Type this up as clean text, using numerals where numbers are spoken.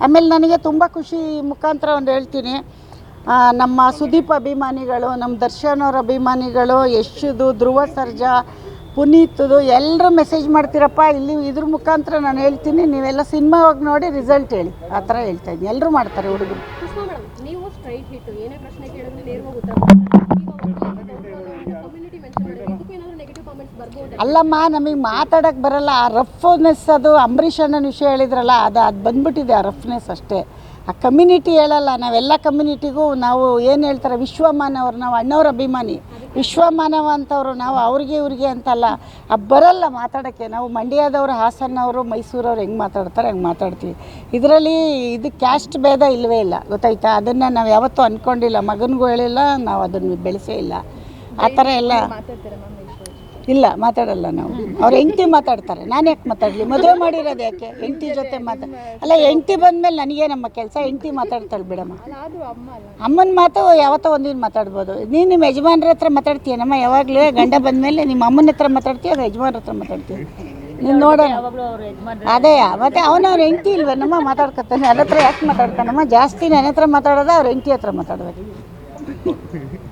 ಆಮೇಲೆ ನನಗೆ ತುಂಬ ಖುಷಿ ಮುಖಾಂತರ ಒಂದು ಹೇಳ್ತೀನಿ, ನಮ್ಮ ಸುದೀಪ್ ಅಭಿಮಾನಿಗಳು, ನಮ್ಮ ದರ್ಶನ್ ಅವ್ರ ಅಭಿಮಾನಿಗಳು, ಯಶ್ದು, ಧ್ರುವ ಸರ್ಜಾ, ಪುನೀತ್ದು ಎಲ್ಲರೂ ಮೆಸೇಜ್ ಮಾಡ್ತೀರಪ್ಪ. ಇಲ್ಲಿ ಇದ್ರ ಮುಖಾಂತರ ನಾನು ಹೇಳ್ತೀನಿ, ನೀವೆಲ್ಲ ಸಿನಿಮಾ ಹೋಗಿ ನೋಡಿ ರಿಸಲ್ಟ್ ಹೇಳಿ, ಆ ಥರ ಹೇಳ್ತಾ ಇದ್ದೀನಿ. ಎಲ್ಲರೂ ಮಾಡ್ತಾರೆ ಹುಡುಗರು. ನೀವು ಸ್ಟ್ರೈಟ್ ಹಿಟ್ ಏನೇ ಪ್ರಶ್ನೆ ಕೇಳಿದ್ರೆ ನೇರವಾಗಿ ಉತ್ತರ ಅಲ್ಲಮ್ಮ, ನಮಗೆ ಮಾತಾಡೋಕ್ಕೆ ಬರಲ್ಲ. ಆ ರಫ್ನೆಸ್, ಅದು ಅಂಬರೀಷ್ ಅಣ್ಣನ ವಿಷಯ ಹೇಳಿದ್ರಲ್ಲ, ಅದು ಬಂದ್ಬಿಟ್ಟಿದೆ. ಆ ರಫ್ನೆಸ್ ಅಷ್ಟೇ. ಆ ಕಮ್ಯುನಿಟಿ ಹೇಳಲ್ಲ. ನಾವೆಲ್ಲ ಕಮ್ಯುನಿಟಿಗೂ ನಾವು ಏನು ಹೇಳ್ತಾರೆ, ವಿಶ್ವಮಾನವ್ರು, ನಾವು ಅಣ್ಣವ್ರ ಅಭಿಮಾನಿ, ವಿಶ್ವಮಾನವ ಅಂತವ್ರು ನಾವು. ಅವ್ರಿಗೆ ಇವ್ರಿಗೆ ಅಂತಲ್ಲ, ಬರಲ್ಲ ಮಾತಾಡೋಕ್ಕೆ. ನಾವು ಮಂಡ್ಯದವರು, ಹಾಸನವರು, ಮೈಸೂರವ್ರು ಹೆಂಗೆ ಮಾತಾಡ್ತಾರೆ ಹಂಗೆ ಮಾತಾಡ್ತೀವಿ. ಇದರಲ್ಲಿ ಇದು ಕ್ಯಾಸ್ಟ್ ಭೇದ ಇಲ್ಲವೇ ಇಲ್ಲ, ಗೊತ್ತಾಯ್ತಾ? ಅದನ್ನು ನಾವು ಯಾವತ್ತೂ ಅಂದ್ಕೊಂಡಿಲ್ಲ, ಮಗನಿಗೂ ಹೇಳಿಲ್ಲ, ನಾವು ಅದನ್ನು ಬೆಳೆಸೇ ಇಲ್ಲ. ಆ ಥರ ಎಲ್ಲ ಇಲ್ಲ, ಮಾತಾಡಲ್ಲ ನಾವು. ಅವ್ರು ಹೆಂಡ್ತಿ ಮಾತಾಡ್ತಾರೆ, ನಾನು ಯಾಕೆ ಮಾತಾಡಲಿ? ಮದುವೆ ಮಾಡಿರೋದು ಯಾಕೆ? ಹೆಂಡ್ತಿ ಜೊತೆ ಅಲ್ಲ, ಹೆಂಡ್ತಿ ಬಂದಮೇಲೆ ನನಗೆ ನಮ್ಮ ಕೆಲಸ. ಹೆಂಡ್ತಿ ಮಾತಾಡ್ತಾಳೆ ಬಿಡಮ್ಮ. ಅಮ್ಮನ ಮಾತು ಯಾವತ್ತೋ ಒಂದಿನ ಮಾತಾಡ್ಬೋದು. ನೀನು ನಿಮ್ಮ ಯಜಮಾನ್ರ ಹತ್ರ ಮಾತಾಡ್ತೀಯನಮ್ಮ ಯಾವಾಗಲೂ. ಗಂಡ ಬಂದಮೇಲೆ ನಿಮ್ಮ ಅಮ್ಮನ ಹತ್ರ ಮಾತಾಡ್ತೀಯ, ಅದು ಯಜಮಾನ್ರ ಹತ್ರ ಮಾತಾಡ್ತೀಯ. ನೀನು ನೋಡೋಣ. ಅದೇ ಮತ್ತೆ ಅವನವ್ರ ಹೆಂಡ್ತಿ ಇಲ್ವೇನಮ್ಮ ಮಾತಾಡ್ಕೊತಾನೆ. ನನ್ನ ಹತ್ರ ಯಾಕೆ ಮಾತಾಡ್ತಾನಮ್ಮ? ಜಾಸ್ತಿ ನನ್ನ ಹತ್ರ ಮಾತಾಡೋದು, ಅವ್ರ ಹೆಂಡ್ತಿ ಹತ್ರ ಮಾತಾಡೋದು.